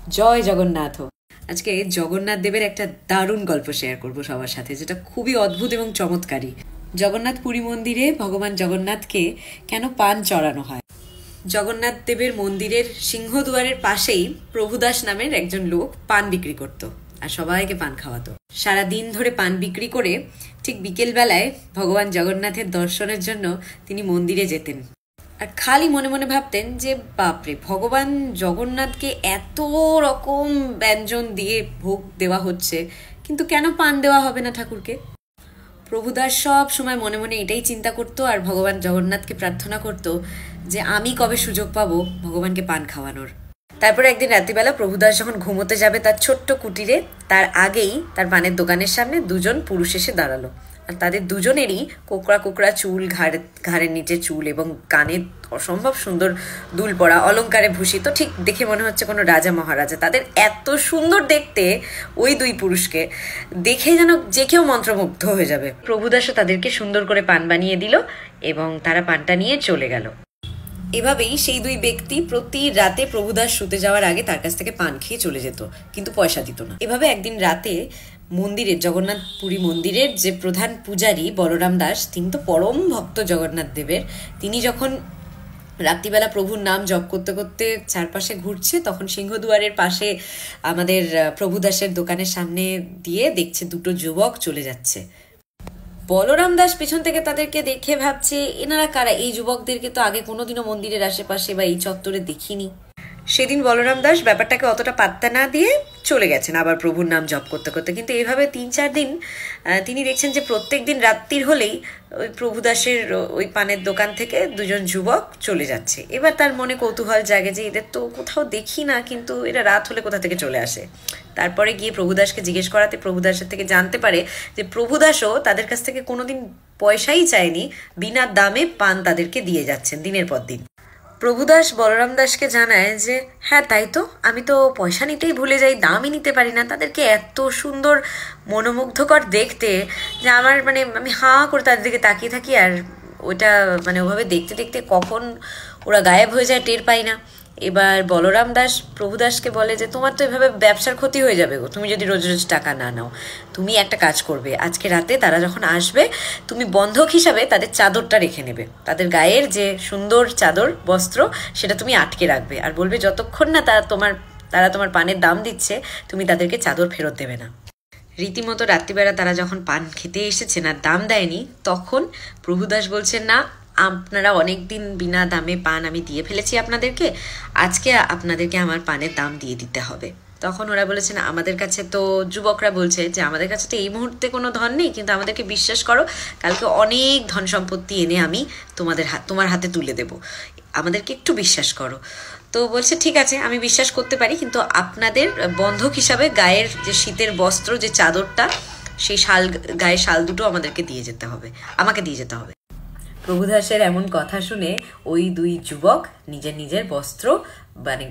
জয় জগন্নাথ। আজকে জগন্নাথ দেবের একটা দারুণ গল্প শেয়ার করব সবার সাথে, যেটা খুবই অদ্ভুত এবং চমৎকারী। জগন্নাথ পুরী মন্দিরে ভগবান জগন্নাথকে কেন পান চড়ানো হয়? জগন্নাথ দেবের মন্দিরের সিংহদুয়ারের পাশেই প্রভুদাস নামের একজন লোক পান বিক্রি করত আর সবাইকে পান খাওয়াতো। সারা দিন ধরে পান বিক্রি করে ঠিক বিকেল বেলায় ভগবান জগন্নাথের দর্শনের জন্য তিনি মন্দিরে যেতেন আর খালি মনে মনে ভাবতেন যে বাপরে, ভগবান জগন্নাথকে এত রকম ব্যঞ্জন দিয়ে ভোগ দেওয়া হচ্ছে, কিন্তু কেন পান দেওয়া হবে না ঠাকুরকে? প্রভুদাস সব সময় মনে মনে এটাই চিন্তা করতো আর ভগবান জগন্নাথকে প্রার্থনা করত যে আমি কবে সুযোগ পাবো ভগবানকে পান খাওয়ানোর। তারপরে একদিন রাত্রিবেলা প্রভুদাস যখন ঘুমোতে যাবে তার ছোট্ট কুটিরে, তার আগেই তার পানের দোকানের সামনে দুজন পুরুষ এসে দাঁড়ালো। আর তাদের দুজনেরই কোকড়া কোকড়া চুল, ঘাড়ের নিচে চুল এবং কানে অসম্ভব সুন্দর দুল পরা, অলংকারে ভূষিত, ঠিক দেখে মনে হচ্ছে কোনো রাজা মহারাজা। তাদের এত সুন্দর দেখতে, ওই দুই পুরুষকে দেখে যেন যে কেউ মন্ত্রমুগ্ধ হয়ে যাবে। প্রভুদাসও তাদেরকে সুন্দর করে পান বানিয়ে দিল এবং তারা পানটা নিয়ে চলে গেল। এভাবেই সেই দুই ব্যক্তি প্রতি রাতে প্রভুদাস শুতে যাওয়ার আগে তার কাছ থেকে পান খেয়ে চলে যেত, কিন্তু পয়সা দিত না। এভাবে একদিন রাতে মন্দিরের, জগন্নাথ পুরী মন্দিরের যে প্রধান পূজারী বলরাম দাস, তিনি তো পরম ভক্ত জগন্নাথ দেবের, তিনি যখন রাত্রিবেলা প্রভুর নাম জপ করতে করতে চারপাশে ঘুরছে, তখন সিংহদুয়ারের পাশে আমাদের প্রভুদাসের দোকানের সামনে দিয়ে দেখছে দুটো যুবক চলে যাচ্ছে। বলরাম দাস পেছন থেকে তাদেরকে দেখে ভাবছে, এনারা কারা? এই যুবকদেরকে তো আগে কোনোদিনও মন্দিরের আশেপাশে বা এই চত্বরে দেখিনি। সেদিন বলরাম দাস ব্যাপারটাকে অতটা পাত্তা না দিয়ে চলে গেছেন আবার প্রভুর নাম জপ করতে করতে। কিন্তু এইভাবে 3-4 দিন তিনি দেখছেন যে প্রত্যেক দিন রাত্রির হলেই ওই প্রভুদাসের ওই পানের দোকান থেকে দুজন যুবক চলে যাচ্ছে। এবার তার মনে কৌতূহল জাগে যে এদের তো কোথাও দেখি না, কিন্তু এরা রাত হলে কোথা থেকে চলে আসে। তারপরে গিয়ে প্রভুদাসকে জিজ্ঞেস করাতে প্রভুদাসের থেকে জানতে পারে যে প্রভুদাসও তাদের কাছ থেকে কোনোদিন পয়সাই চায়নি, বিনা দামে পান তাদেরকে দিয়ে যাচ্ছেন দিনের পর দিন। প্রভুদাস বলরাম দাসকে জানায় যে হ্যাঁ তাই তো, আমি তো পয়সা নিতেই ভুলে যাই, দামই নিতে পারি না। তাদেরকে এত সুন্দর, মনোমুগ্ধকর দেখতে যে আমার আমি হাঁ করে তাদের দিকে তাকিয়ে থাকি, আর ওইটা ওভাবে দেখতে দেখতে কখন ওরা গায়েব হয়ে যায় টের পাই না। এবার বলরাম দাস প্রভুদাসকে বলে যে তোমার তো এভাবে ব্যবসার ক্ষতি হয়ে যাবে গো, তুমি যদি রোজ রোজ টাকা না নাও। তুমি একটা কাজ করবে, আজকে রাতে তারা যখন আসবে তুমি বন্ধক হিসাবে তাদের চাদরটা রেখে নেবে, তাদের গায়ের যে সুন্দর চাদর বস্ত্র সেটা তুমি আটকে রাখবে, আর বলবে যতক্ষণ না তারা তোমার পানের দাম দিচ্ছে তুমি তাদেরকে চাদর ফেরত দেবে না। রীতিমতো রাত্রিবেলা তারা যখন পান খেতে এসেছেন আর দাম দেয়নি, তখন প্রভুদাস বলছেন না, আপনারা অনেক দিন বিনা দামে পান আমি দিয়ে ফেলেছি আপনাদেরকে, আজকে আপনাদেরকে আমার পানের দাম দিয়ে দিতে হবে। তখন ওরা বলেছেন আমাদের কাছে তো, যুবকরা বলছে যে আমাদের কাছে তো এই মুহূর্তে কোনো ধন নেই, কিন্তু আমাদেরকে বিশ্বাস করো, কালকে অনেক ধন সম্পত্তি এনে আমি তোমার হাতে তুলে দেব, আমাদেরকে একটু বিশ্বাস করো। তো বলছে ঠিক আছে, আমি বিশ্বাস করতে পারি, কিন্তু আপনাদের বন্ধক হিসাবে গায়ের যে শীতের বস্ত্র, যে চাদরটা, সেই গায়ের শাল দুটো আমাকে দিয়ে যেতে হবে। প্রভুদাসের এমন কথা শুনে ওই দুই যুবক নিজের নিজের বস্ত্র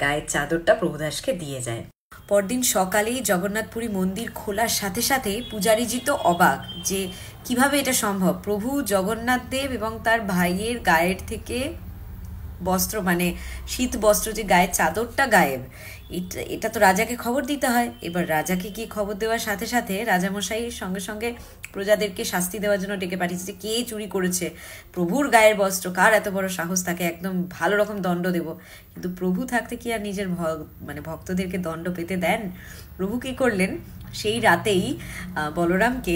গায়ের চাদরটা প্রভুদাসকে দিয়ে যায়। পরদিন সকালেই জগন্নাথপুরী মন্দির খোলার সাথে সাথে পূজারীজি তো অবাক যে কিভাবে এটা সম্ভব। প্রভু জগন্নাথ দেব এবং তার ভাইয়ের গায়ের থেকে বস্ত্র, শীত বস্ত্র, যে গায়ের চাদরটা গায়েব। এটা তো রাজাকে খবর দিতে হয়। এবার রাজাকে গিয়ে খবর দেওয়ার সাথে সাথে রাজামশাই সঙ্গে সঙ্গে প্রজাদেরকে শাস্তি দেওয়ার জন্য ডেকে পাঠিয়েছে যে কে চুরি করেছে প্রভুর গায়ের বস্ত্র, কার এত বড় সাহস, তাকে একদম ভালো রকম দণ্ড দেব। কিন্তু প্রভু থাকতে কি আর নিজের ভক্তদেরকে দণ্ড পেতে দেন? প্রভু কি করলেন, সেই রাতেই বলরামকে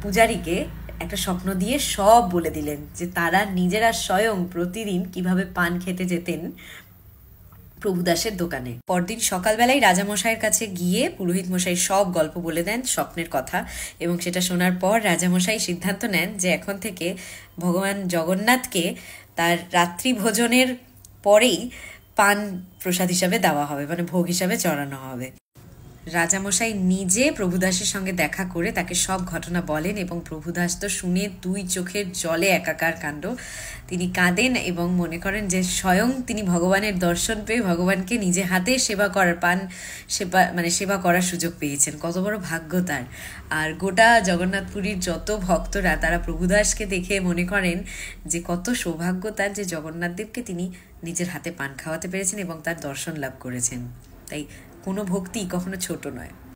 পূজারীকে একটা স্বপ্ন দিয়ে সব বলে দিলেন যে তারা নিজেরা স্বয়ং প্রতিদিন কিভাবে পান খেতে যেতেন প্রভুদাসের দোকানে। পরদিন সকালবেলায় রাজামশাইয়ের কাছে গিয়ে পুরোহিত মশাই সব গল্প বলে দেন, স্বপ্নের কথা, এবং সেটা শোনার পর রাজামশাই সিদ্ধান্ত নেন যে এখন থেকে ভগবান জগন্নাথকে তার রাত্রি ভোজনের পরেই পান প্রসাদ হিসাবে দেওয়া হবে, ভোগ হিসাবে চড়ানো হবে। রাজামশাই নিজে প্রভুদাসের সঙ্গে দেখা করে তাকে সব ঘটনা বলেন এবং প্রভুদাস তো শুনে দুই চোখের জলে একাকার কাণ্ড। তিনি কাঁদেন এবং মনে করেন যে স্বয়ং তিনি ভগবানের দর্শন পেয়ে ভগবানকে নিজে হাতে সেবা করার সেবা করার সুযোগ পেয়েছেন। কত বড় ভাগ্য তার। আর গোটা জগন্নাথপুরীর যত ভক্তরা তারা প্রভুদাসকে দেখে মনে করেন যে কত সৌভাগ্য তার যে জগন্নাথ দেবকে তিনি নিজের হাতে পান খাওয়াতে পেরেছেন এবং তার দর্শন লাভ করেছেন। তাই কোনো ভক্তি কখনো ছোট নয়।